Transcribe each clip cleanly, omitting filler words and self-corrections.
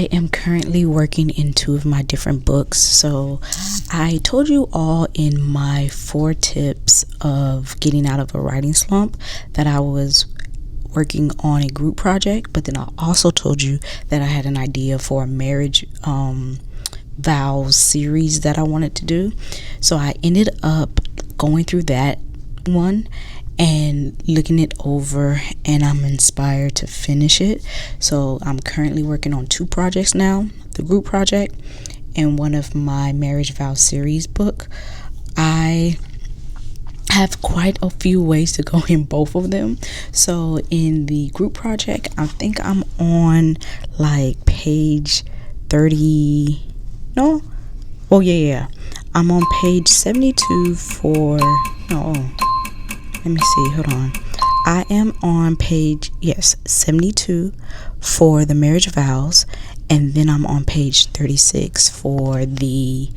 I am currently working in 2 of my different books. So I told you all in my 4 tips of getting out of a writing slump that I was working on a group project, but then I also told you that I had an idea for a marriage vows series that I wanted to do. So I ended up going through that one and looking it over, and I'm inspired to finish it. So I'm currently working on 2 projects now, the group project and one of my marriage vow series book. I have quite a few ways to go in both of them. So in the group project, I think I'm on like page 30. No, oh yeah, I'm on page 72 for let me see, hold on. I am on page 72 for the marriage vows, and then I'm on page 36 for the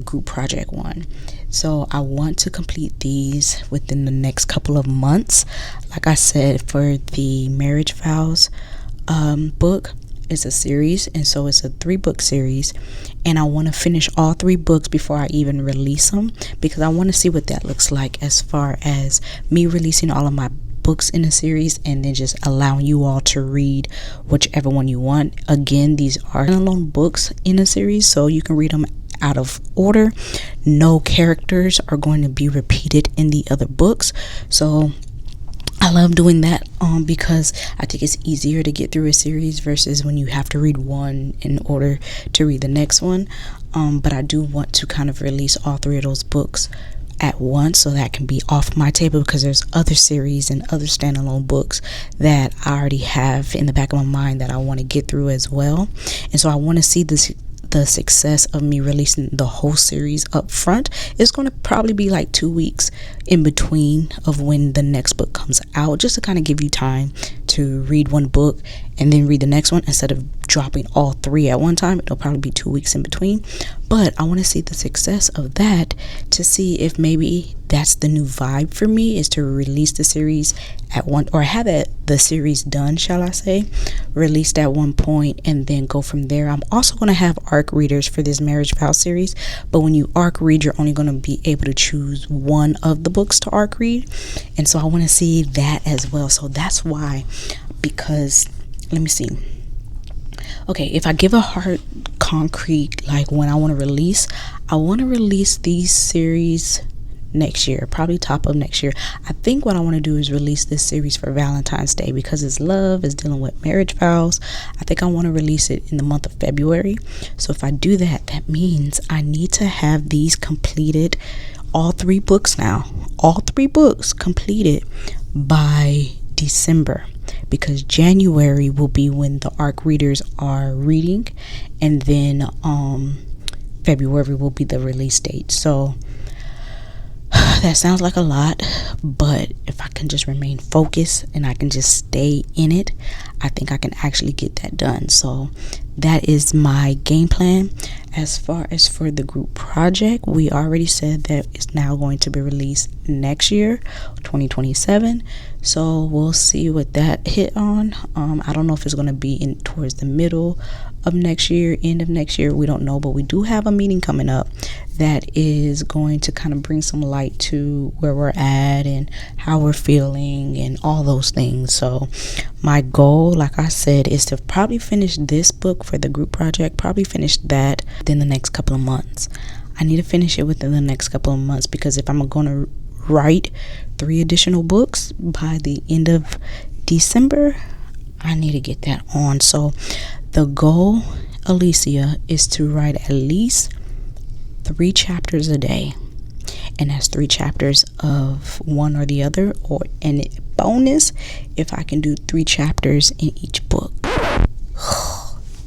group project one. So I want to complete these within the next couple of months. Like I said, for the marriage vows book, it's a series, and so it's a 3-book series, and I want to finish all 3 books before I even release them, because I want to see what that looks like as far as me releasing all of my books in a series and then just allowing you all to read whichever one you want. Again, these are standalone books in a series, so you can read them out of order. No characters are going to be repeated in the other books. So I love doing that because I think it's easier to get through a series versus when you have to read one in order to read the next one. But I do want to kind of release all 3 of those books at once, so that can be off my table, because there's other series and other standalone books that I already have in the back of my mind that I want to get through as well. And so I want to see the success of me releasing the whole series up front. It's going to probably be like 2 weeks in between of when the next book comes out, just to kind of give you time to read one book and then read the next one instead of dropping all 3 at one time. It'll probably be 2 weeks in between, but I want to see the success of that to see if maybe that's the new vibe for me, is to release the series at one, or have the series done, shall I say, released at one point and then go from there. I'm also going to have ARC readers for this marriage vow series, but when you ARC read, you're only going to be able to choose one of the books to ARC read, and so I want to see that as well. So that's why, because let me see. Okay, if I give a hard concrete like when I want to release, I want to release these series next year, probably top of next year. I think what I want to do is release this series for Valentine's Day, because it's love, it's dealing with marriage vows. I think I want to release it in the month of February. So if I do that, that means I need to have these completed, all 3 books now, all 3 books completed by December, because January will be when the ARC readers are reading, and then February will be the release date. So that sounds like a lot, but if I can just remain focused and I can just stay in it, I think I can actually get that done. So that is my game plan. As far as for the group project, we already said that it's now going to be released next year, 2027. So we'll see what that hit on. I don't know if it's going to be in towards the middle of next year, end of next year, we don't know, but we do have a meeting coming up that is going to kind of bring some light to where we're at and how we're feeling and all those things. So my goal, like I said, is to probably finish this book for the group project, probably finish that within the next couple of months. I need to finish it within the next couple of months, because if I'm going to write 3 additional books by the end of December, I need to get that on. So the goal, Alicia, is to write at least 3 chapters a day, and that's 3 chapters of one or the other, or and bonus if I can do 3 chapters in each book.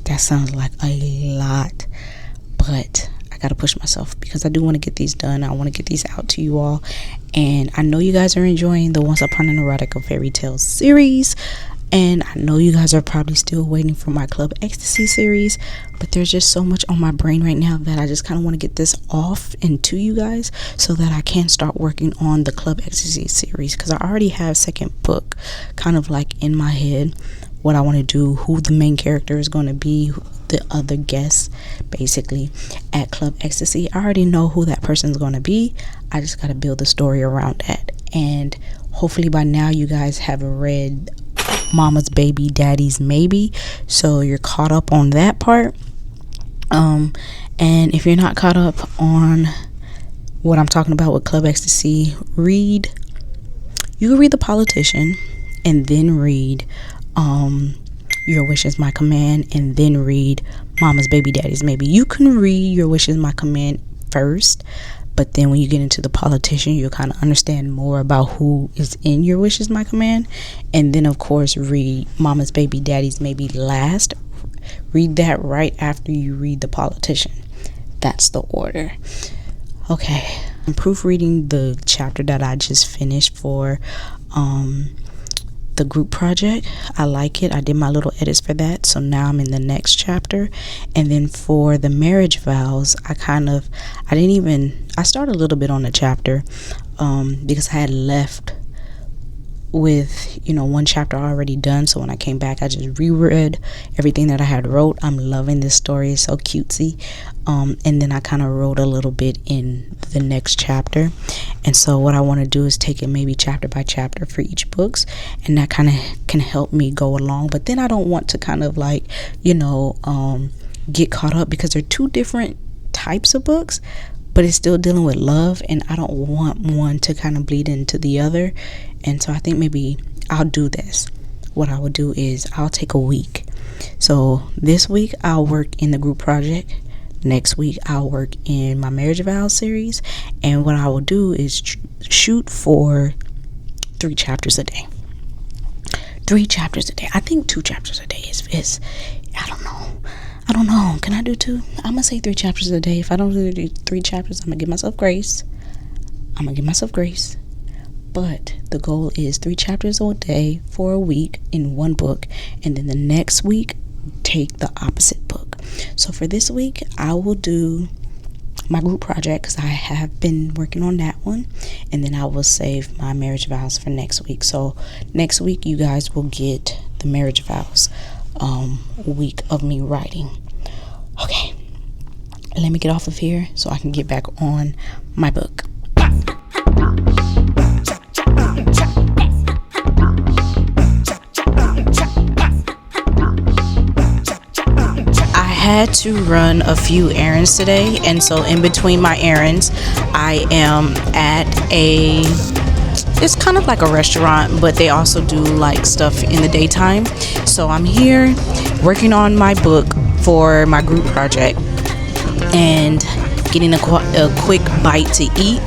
That sounds like a lot, but I gotta push myself, because I do want to get these done. I want to get these out to you all, and I know you guys are enjoying the Once Upon an Erotica Fairy Tales series. And I know you guys are probably still waiting for my Club Ecstasy series, but there's just so much on my brain right now that I just kind of want to get this off and to you guys so that I can start working on the Club Ecstasy series, because I already have second book kind of like in my head what I want to do, who the main character is going to be, the other guests basically at Club Ecstasy. I already know who that person is going to be. I just got to build the story around that. And hopefully by now you guys have read Mama's Baby, Daddy's Maybe, so you're caught up on that part. And if you're not caught up on what I'm talking about with Club Ecstasy, you can read The Politician and then read Your Wish Is My Command and then read Mama's Baby, Daddy's Maybe. You can read Your Wish Is My Command first, but then when you get into The Politician, you'll kind of understand more about who is in Your Wish Is My Command. And then of course read Mama's Baby, Daddy's Maybe last. Read that right after you read The Politician. That's the order. Okay, I'm proofreading the chapter that I just finished for the group project. I like it. I did my little edits for that, so now I'm in the next chapter. And then for the marriage vows, I started a little bit on the chapter because I had left with one chapter already done. So when I came back, I just reread everything that I had wrote. I'm loving this story. It's so cutesy. And then I kind of wrote a little bit in the next chapter. And so what I want to do is take it maybe chapter by chapter for each books, and that kind of can help me go along. But then I don't want to kind of like get caught up, because they're two different types of books, but it's still dealing with love, and I don't want one to kind of bleed into the other. And so I think maybe I'll do this. What I would do is I'll take a week. So this week I'll work in the group project. Next week I'll work in my marriage vows series. And what I will do is shoot for 3 chapters a day. 3 chapters a day. I think 2 chapters a day is I don't know. Can I do 2? I'm gonna say 3 chapters a day. If I don't do 3 chapters, I'm gonna give myself grace. But the goal is 3 chapters a day for a week in one book, and then the next week take the opposite book. So for this week, I will do my group project because I have been working on that one, and then I will save my marriage vows for next week. So next week you guys will get the marriage vows week of me writing. Okay, let me get off of here so I can get back on my book. I had to run a few errands today, and so in between my errands I am at it's kind of like a restaurant, but they also do like stuff in the daytime. So I'm here working on my book for my group project and getting a quick bite to eat,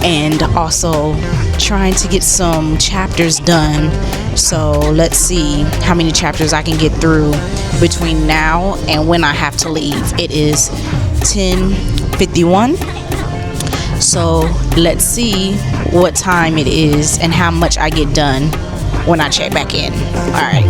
and also trying to get some chapters done. So let's see how many chapters I can get through between now and when I have to leave. It is 10:51. So let's see what time it is and how much I get done when I check back in. All right.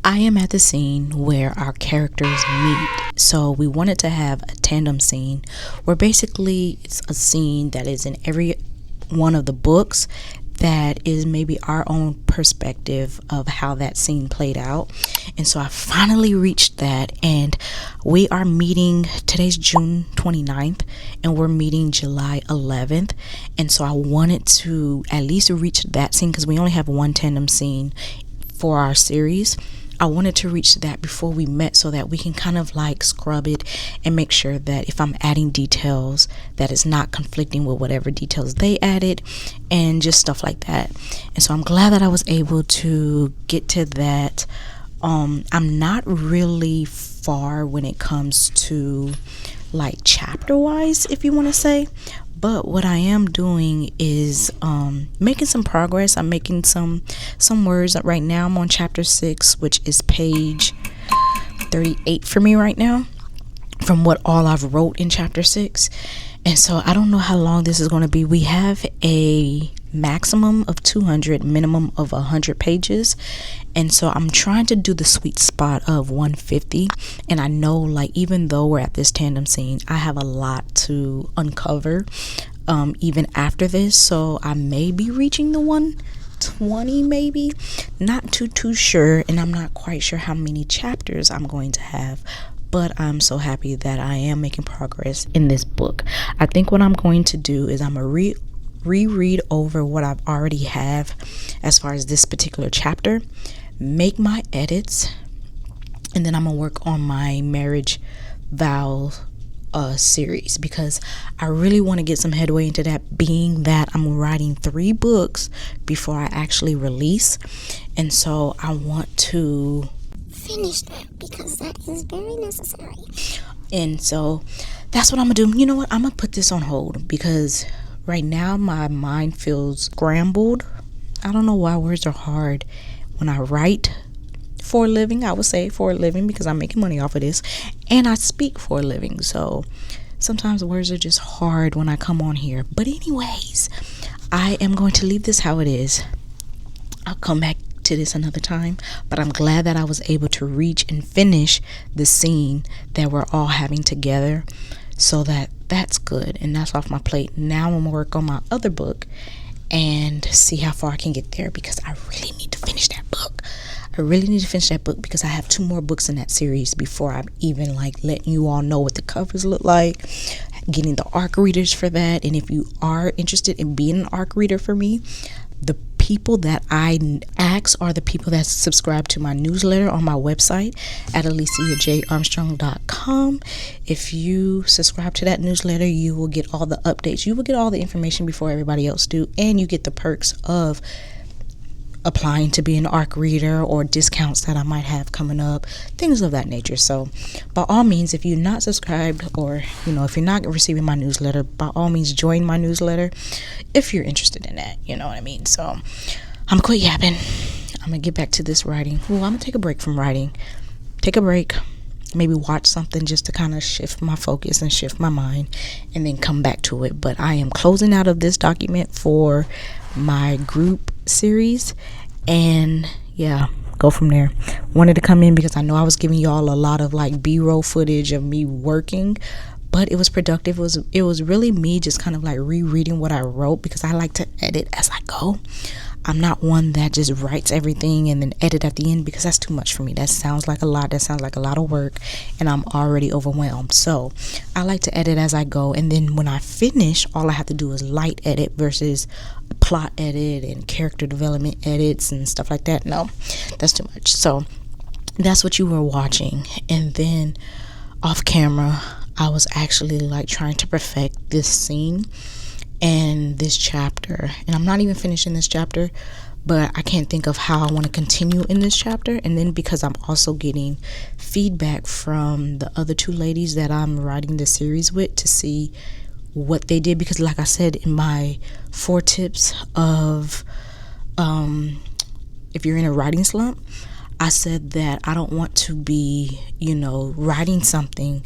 I am at the scene where our characters meet. So we wanted to have a tandem scene where basically it's a scene that is in every one of the books that is maybe our own perspective of how that scene played out. And so I finally reached that, and we are meeting, today's June 29th, and we're meeting July 11th. And so I wanted to at least reach that scene because we only have one tandem scene for our series. I wanted to reach that before we met so that we can kind of like scrub it and make sure that if I'm adding details, that it's not conflicting with whatever details they added and just stuff like that. And so I'm glad that I was able to get to that. I'm not really far when it comes to like chapter wise, if you want to say. But what I am doing is making some progress. I'm making some words. Right now I'm on chapter 6, which is page 38 for me right now, from what all I've wrote in chapter 6. And so I don't know how long this is going to be. We have a maximum of 200, minimum of 100 pages. And so I'm trying to do the sweet spot of 150. And I know, like, even though we're at this tandem scene, I have a lot to uncover even after this. So I may be reaching the 120, maybe. Not too sure. And I'm not quite sure how many chapters I'm going to have. But I'm so happy that I am making progress in this book. I think what I'm going to do is I'm going to reread over what I've already have as far as this particular chapter, make my edits, and then I'm going to work on my marriage vow series, because I really want to get some headway into that, being that I'm writing 3 books before I actually release. And so I want to finish that because that is very necessary. And so that's what I'm gonna do. You know what, I'm gonna put this on hold because right now my mind feels scrambled. I don't know why words are hard when I write for a living. I would say for a living because I'm making money off of this, and I speak for a living, so sometimes words are just hard when I come on here. But anyways, I am going to leave this how it is. I'll come back to this another time, but I'm glad that I was able to reach and finish the scene that we're all having together, so that's good, and that's off my plate. Now I'm gonna work on my other book and see how far I can get there, because I really need to finish that book. Because I have 2 more books in that series before I'm even like letting you all know what the covers look like, getting the ARC readers for that. And if you are interested in being an ARC reader for me, the people that I ask are the people that subscribe to my newsletter on my website at aliciajarmstrong.com. If you subscribe to that newsletter, you will get all the updates. You will get all the information before everybody else do, and you get the perks of applying to be an ARC reader or discounts that I might have coming up, things of that nature. So by all means, if you're not subscribed, or if you're not receiving my newsletter, by all means join my newsletter if you're interested in that, you know what I mean. So I'm gonna quit yapping. I'm gonna get back to this writing. Well, I'm gonna take a break from writing, maybe watch something just to kind of shift my focus and shift my mind, and then come back to it. But I am closing out of this document for my group series, and yeah, go from there. Wanted to come in because I know I was giving y'all a lot of like B-roll footage of me working, but it was productive. It was really me just kind of like rereading what I wrote, because I like to edit as I go. I'm not one that just writes everything and then edit at the end, because that's too much for me. That sounds like a lot. That sounds like a lot of work, and I'm already overwhelmed. So I like to edit as I go, and then when I finish, all I have to do is light edit versus plot edit and character development edits and stuff like that. No, that's too much. So that's what you were watching. And then off camera, I was actually like trying to perfect this scene and this chapter, and I'm not even finishing this chapter, but I can't think of how I want to continue in this chapter. And then because I'm also getting feedback from the other 2 ladies that I'm writing this series with to see what they did, because like I said in my 4 tips of if you're in a writing slump, I said that I don't want to be writing something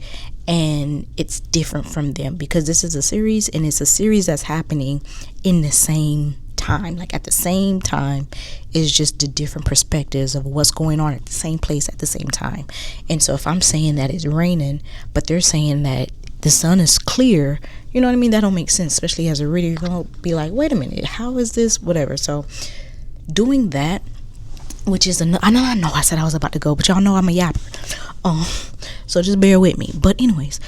and it's different from them, because this is a series, and it's a series that's happening in the same time, like at the same time. It's just the different perspectives of what's going on at the same place at the same time. And so if I'm saying that it's raining, but they're saying that the sun is clear, you know what I mean? That don't make sense, especially as a reader. You're gonna be like, wait a minute, how is this, whatever. So doing that, which is I know I said I was about to go, but y'all know I'm a yapper, so just bear with me. But anyways,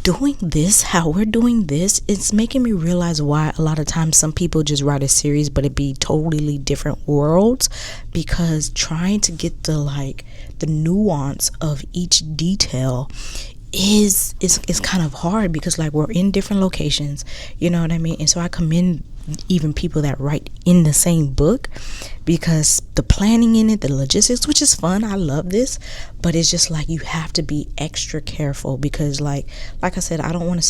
doing this, how we're doing this, it's making me realize why a lot of times some people just write a series but it be totally different worlds, because trying to get the nuance of each detail is kind of hard, because like we're in different locations, you know what I mean? And so I commend even people that write in the same book, because the planning in it, the logistics, which is fun, I love this, but it's just like you have to be extra careful, because like I said, I don't want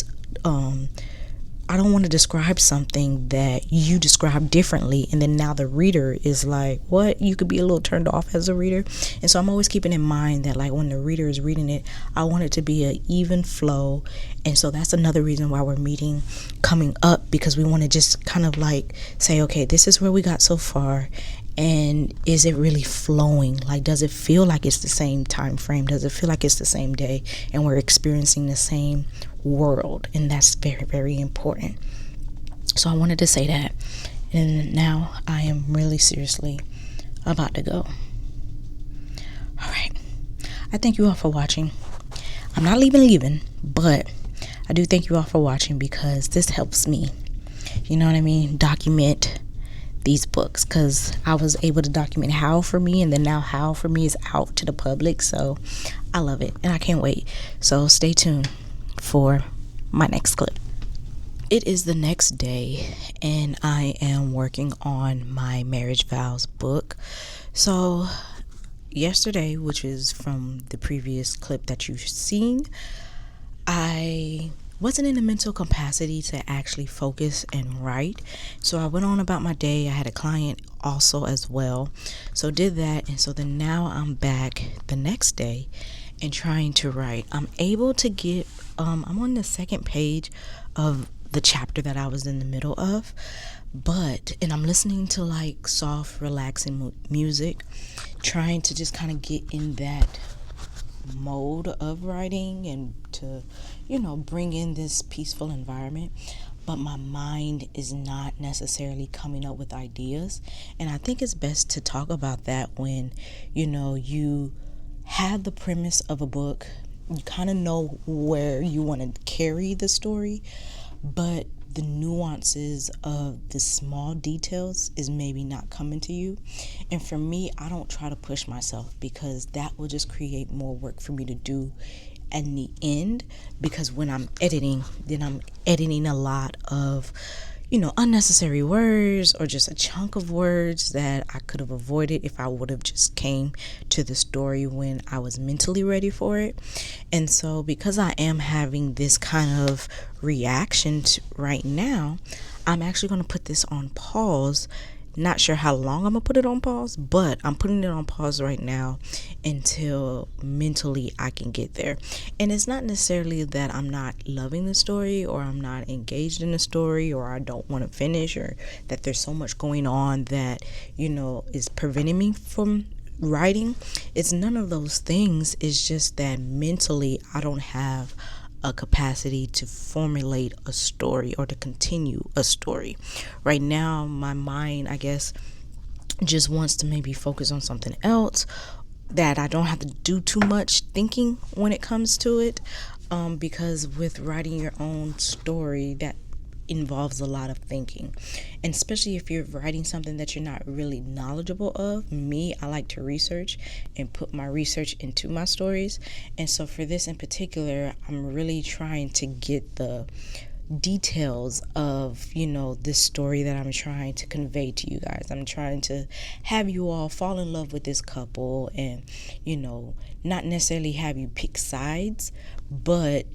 to describe something that you describe differently, and then now the reader is like, what? You could be a little turned off as a reader. And so I'm always keeping in mind that like when the reader is reading it, I want it to be an even flow. And so that's another reason why we're meeting coming up, because we want to just kind of like say, okay, this is where we got so far, and is it really flowing? Like, does it feel like it's the same time frame? Does it feel like it's the same day and we're experiencing the same world? And that's very, very important. So I wanted to say that. And now I am really seriously about to go. All right, I thank you all for watching. I'm not leaving, but I do thank you all for watching, because this helps me, you know what I mean, document these books, because I was able to document how for me, and then now how for me is out to the public. So I love it, and I can't wait. So stay tuned for my next clip. It is the next day, and I am working on my marriage vows book. So yesterday, which is from the previous clip that you've seen, I wasn't in the mental capacity to actually focus and write. So I went on about my day. I had a client also as well. So did that. And so then now I'm back the next day and trying to write. I'm able to get, I'm on the second page of the chapter that I was in the middle of. And I'm listening to like soft, relaxing music, trying to just kind of get in that mode of writing and to, bring in this peaceful environment. But my mind is not necessarily coming up with ideas. And I think it's best to talk about that when, you have the premise of a book, you kind of know where you want to carry the story, but the nuances of the small details is maybe not coming to you. And for me, I don't try to push myself, because that will just create more work for me to do in the end. Because when I'm editing, then I'm editing a lot of unnecessary words, or just a chunk of words that I could have avoided if I would have just came to the story when I was mentally ready for it. And so because I am having this kind of reaction right now, I'm actually going to put this on pause. Not sure how long I'm going to put it on pause, but I'm putting it on pause right now until mentally I can get there. And it's not necessarily that I'm not loving the story, or I'm not engaged in the story, or I don't want to finish, or that there's so much going on that, is preventing me from writing. It's none of those things. It's just that mentally I don't have a capacity to formulate a story or to continue a story. Right now, my mind, I guess, just wants to maybe focus on something else, that I don't have to do too much thinking when it comes to it, because with writing your own story, that involves a lot of thinking. And especially if you're writing something that you're not really knowledgeable of. Me, I like to research and put my research into my stories. And so for this in particular, I'm really trying to get the details of this story that I'm trying to convey to you guys. I'm trying to have you all fall in love with this couple, and not necessarily have you pick sides, but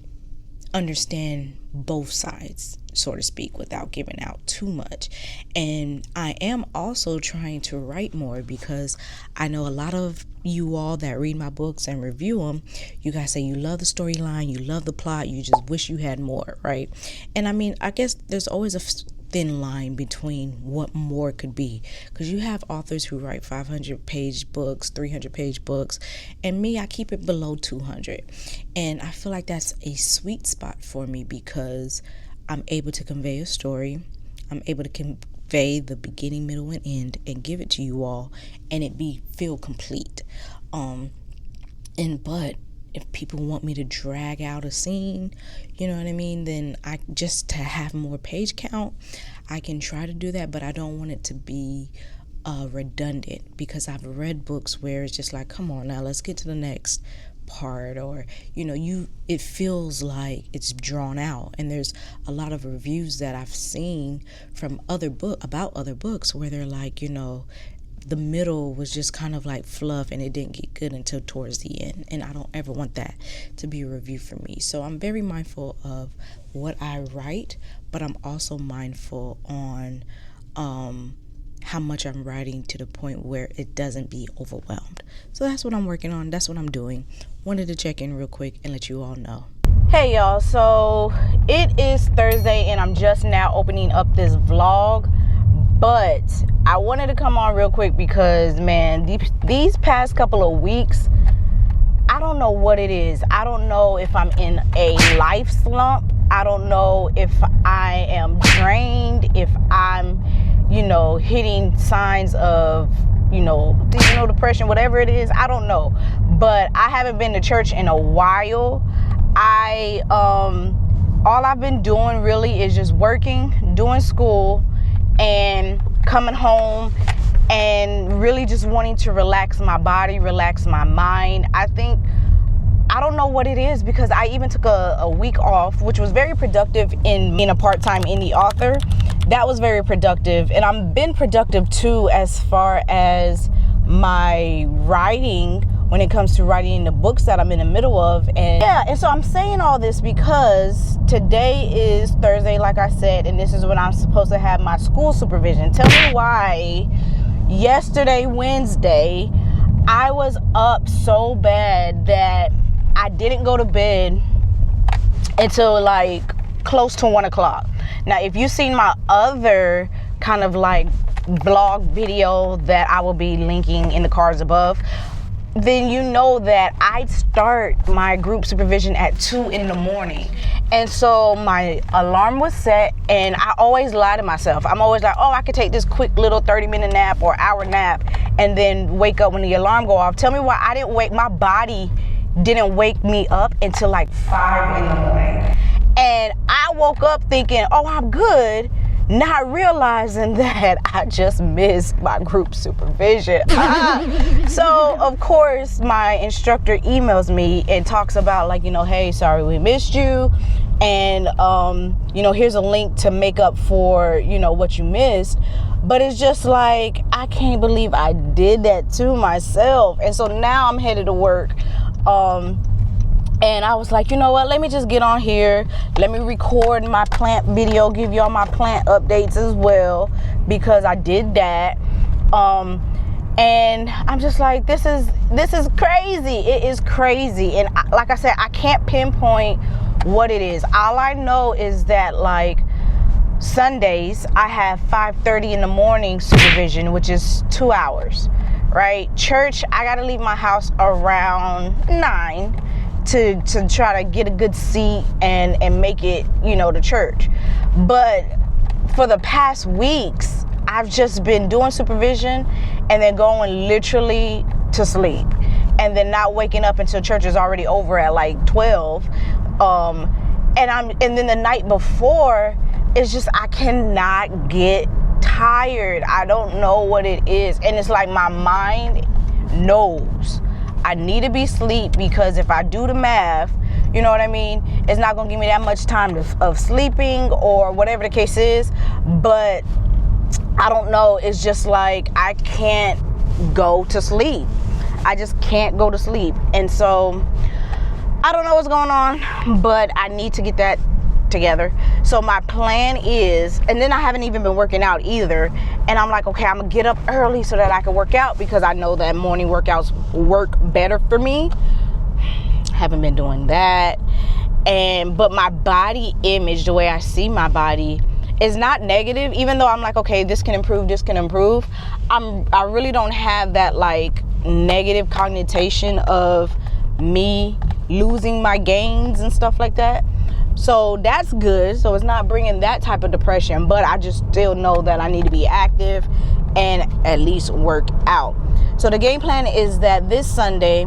understand both sides, so to speak, without giving out too much. And I am also trying to write more, because I know a lot of you all that read my books and review them, you guys say you love the storyline, you love the plot, you just wish you had more, right? And I mean, I guess there's always a thin line between what more could be, because you have authors who write 500-page books, 300-page books, and me, I keep it below 200. And I feel like that's a sweet spot for me, because I'm able to convey a story, I'm able to convey the beginning, middle, and end, and give it to you all, and it feel complete. But if people want me to drag out a scene, you know what I mean, then I just to have more page count, I can try to do that, but I don't want it to be redundant, because I've read books where it's just like, come on now, let's get to the next part, or it feels like it's drawn out. And there's a lot of reviews that I've seen from about other books where they're like, the middle was just kind of like fluff and it didn't get good until towards the end, and I don't ever want that to be a review for me. So I'm very mindful of what I write, but I'm also mindful on how much I'm writing, to the point where it doesn't be overwhelmed. So that's what I'm working on, that's what I'm doing. Wanted to check in real quick and let you all know. Hey y'all, so it is Thursday and I'm just now opening up this vlog, but I wanted to come on real quick because, man, these past couple of weeks, I don't know what it is. I don't know if I'm in a life slump. I don't know if I am drained, if I'm, hitting signs of, depression, whatever it is. I don't know. But I haven't been to church in a while. All I've been doing really is just working, doing school, and coming home and really just wanting to relax my body, relax my mind. I don't know what it is, because I even took a week off, which was very productive in being a part-time indie author. That was very productive. And I've been productive too as far as my writing, when it comes to writing the books that I'm in the middle of. And so I'm saying all this because today is Thursday, like I said, and this is when I'm supposed to have my school supervision. Tell me why yesterday, Wednesday, I was up so bad that I didn't go to bed until like close to 1 o'clock. Now, if you've seen my other kind of like blog video that I will be linking in the cards above, then you know that I start my group supervision at 2 in the morning. And so my alarm was set, and I always lie to myself. I'm always like, I could take this quick little 30-minute nap or hour nap and then wake up when the alarm go off. Tell me why my body didn't wake me up until like 5 in the morning. And I woke up thinking, I'm good, not realizing that I just missed my group supervision. So of course my instructor emails me and talks about like, hey, sorry we missed you, and here's a link to make up for what you missed. But it's just like, I can't believe I did that to myself. And so now I'm headed to work, and I was like, you know what, let me just get on here. Let me record my plant video, give y'all my plant updates as well, because I did that. And I'm just like, this is crazy. It is crazy. And like I said, I can't pinpoint what it is. All I know is that like Sundays, I have 5:30 in the morning supervision, which is 2 hours, right? Church, I got to leave my house around 9 to try to get a good seat and make it, to church. But for the past weeks, I've just been doing supervision and then going literally to sleep, and then not waking up until church is already over at like 12. And then the night before, it's just, I cannot get tired. I don't know what it is. And it's like my mind knows I need to be asleep, because if I do the math, you know what I mean, it's not going to give me that much time of sleeping or whatever the case is. But I don't know. It's just like I can't go to sleep. I just can't go to sleep. And so I don't know what's going on, but I need to get that together. So my plan is, and then I haven't even been working out either, and I'm like, okay, I'm gonna get up early so that I can work out, because I know that morning workouts work better for me. Haven't been doing that. But my body image, the way I see my body, it's not negative, even though I'm like, okay, this can improve. I really don't have that like negative connotation of me losing my gains and stuff like that. So that's good. So it's not bringing that type of depression, but I just still know that I need to be active and at least work out. So the game plan is that this Sunday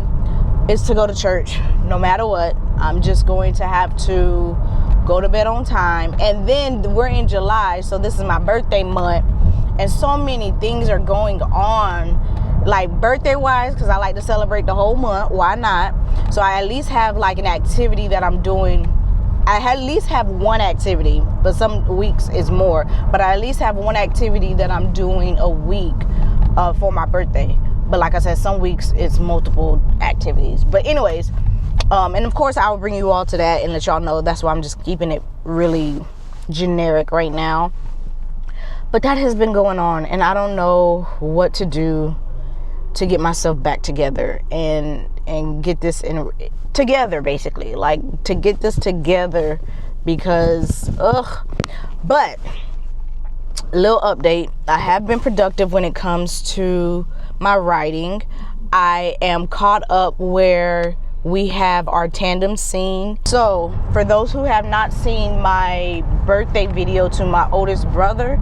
is to go to church no matter what. I'm just going to have to go to bed on time. And then we're in July, so this is my birthday month, and so many things are going on, like birthday wise, because I like to celebrate the whole month. Why not? So I at least have like an activity that I'm doing. I at least have one activity, but some weeks is more, but I at least have one activity that I'm doing a week for my birthday. But like I said, some weeks it's multiple activities. But anyways, and of course I will bring you all to that and let y'all know. That's why I'm just keeping it really generic right now. But that has been going on, and I don't know what to do to get myself back together and get this together, basically, like to get this together, because but little update, I have been productive when it comes to my writing. I am caught up where we have our tandem scene. So for those who have not seen my birthday video to my oldest brother,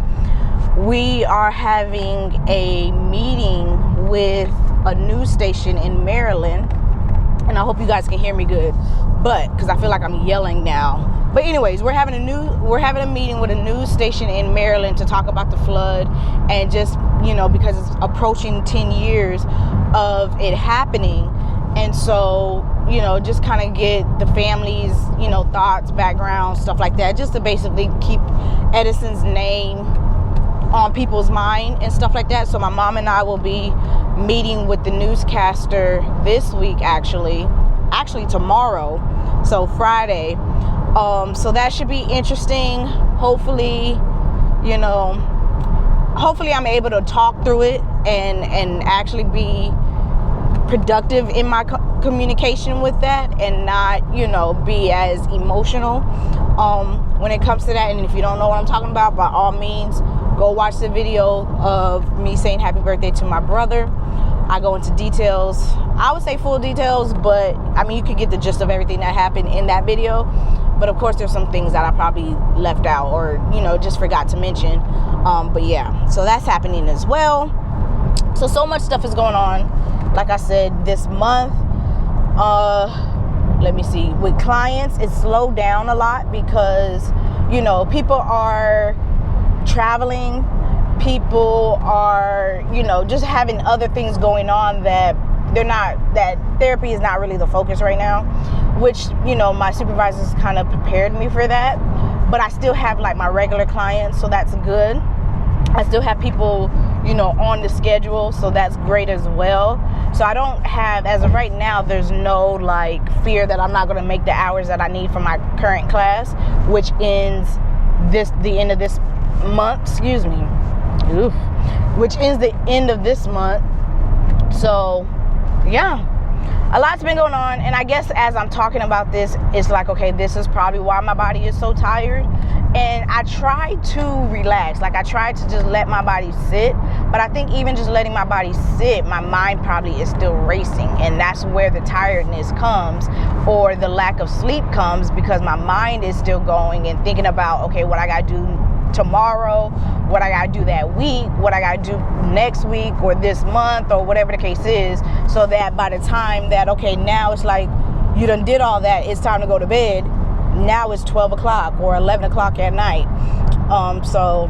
we are having a meeting with a news station in Maryland, and I hope you guys can hear me good, but because I feel like I'm yelling now. But anyways, we're having a meeting with a news station in Maryland to talk about the flood, and just, you know, because it's approaching 10 years of it happening. And so, you know, just kind of get the family's, you know, thoughts, background, stuff like that, just to basically keep Edison's name on people's mind and stuff like that. So my mom and I will be meeting with the newscaster this week, actually tomorrow, so Friday. So that should be interesting. Hopefully I'm able to talk through it and actually be productive in my communication with that, and not, you know, be as emotional when it comes to that. And if you don't know what I'm talking about, by all means, go watch the video of me saying happy birthday to my brother. I go into details. I would say full details, but I mean, you could get the gist of everything that happened in that video. But of course, there's some things that I probably left out, or, you know, just forgot to mention. But yeah, so that's happening as well. So much stuff is going on. Like I said, this month, let me see, with clients, it's slowed down a lot because, you know, people are traveling, people are, you know, just having other things going on that therapy is not really the focus right now, which, you know, my supervisors kind of prepared me for that. But I still have like my regular clients, so that's good. I still have people, you know, on the schedule, so that's great as well. So I don't have, as of right now, there's no like fear that I'm not going to make the hours that I need for my current class, which ends the end of this month, which ends the end of this month. So yeah, a lot's been going on. And I guess as I'm talking about this, it's like, okay, this is probably why my body is so tired. And I try to relax, like I try to just let my body sit, but I think even just letting my body sit, my mind probably is still racing, and that's where the tiredness comes, or the lack of sleep comes, because my mind is still going and thinking about, okay, what I gotta do tomorrow, what I gotta do that week, what I gotta do next week or this month, or whatever the case is, so that by the time that, okay, now it's like you done did all that, it's time to go to bed. Now it's 12 o'clock or 11 o'clock at night. So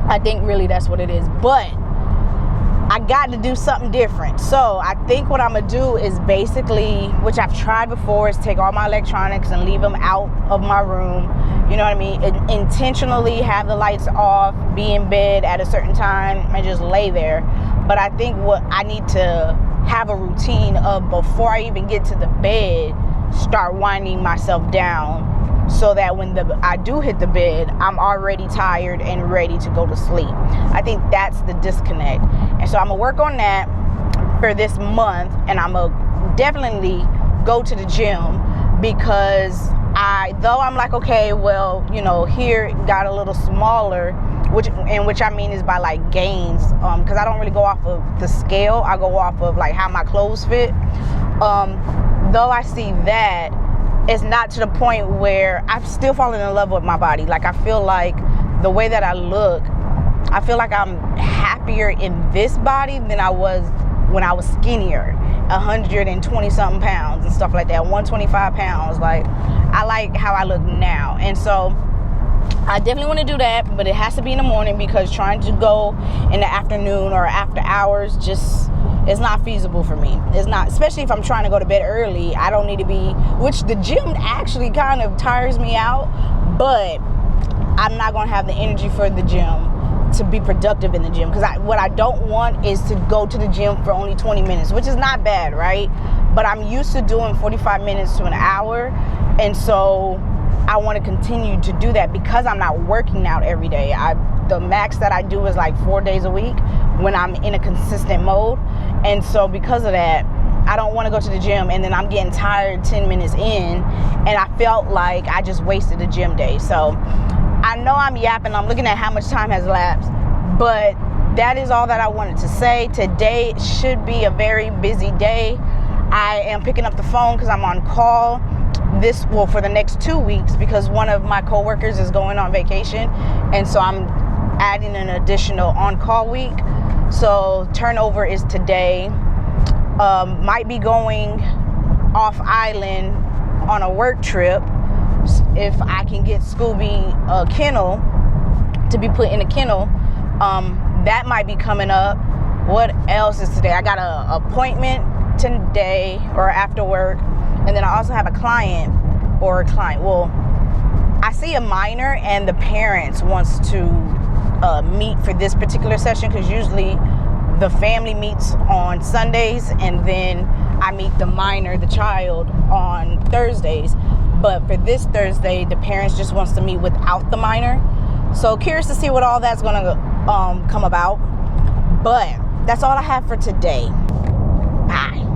I think really that's what it is. But I got to do something different. So I think what I'm going to do is basically, which I've tried before, is take all my electronics and leave them out of my room. You know what I mean? Intentionally have the lights off, be in bed at a certain time, and just lay there. But I think what I need to have a routine of, before I even get to the bed, start winding myself down, so that when I do hit the bed, I'm already tired and ready to go to sleep. I think that's the disconnect. And so I'm gonna work on that for this month, and I'm gonna definitely go to the gym, because though I'm like, okay, well, you know, here it got a little smaller, which I mean is by like gains, because I don't really go off of the scale. I go off of like how my clothes fit. Though I see that, it's not to the point where I've still fallen in love with my body. Like, I feel like the way that I look, I feel like I'm happier in this body than I was when I was skinnier, 120 something pounds and stuff like that, 125 pounds. Like, I like how I look now. And so I definitely want to do that, but it has to be in the morning, because trying to go in the afternoon or after hours just, it's not feasible for me. It's not, especially if I'm trying to go to bed early. I don't need to be, which the gym actually kind of tires me out, but I'm not going to have the energy for the gym to be productive in the gym, because what I don't want is to go to the gym for only 20 minutes, which is not bad, right? But I'm used to doing 45 minutes to an hour, and so I want to continue to do that because I'm not working out every day. The max that I do is like 4 days a week when I'm in a consistent mode, and so because of that, I don't want to go to the gym and then I'm getting tired 10 minutes in, and I felt like I just wasted a gym day. So I know I'm yapping. I'm looking at how much time has elapsed, but that is all that I wanted to say. Today should be a very busy day. I am picking up the phone because I'm on call for the next 2 weeks, because one of my coworkers is going on vacation, and so I'm adding an additional on-call week. So turnover is today. Might be going off island on a work trip if I can get Scooby a kennel to be put in a kennel. That might be coming up. What else is today? I got an appointment today or after work, and then I also have a client. Well, I see a minor, and the parents wants to meet for this particular session, because usually the family meets on Sundays, and then I meet the minor, the child, on Thursdays. But for this Thursday, the parents just wants to meet without the minor. So curious to see what all that's gonna come about. But that's all I have for today. Bye.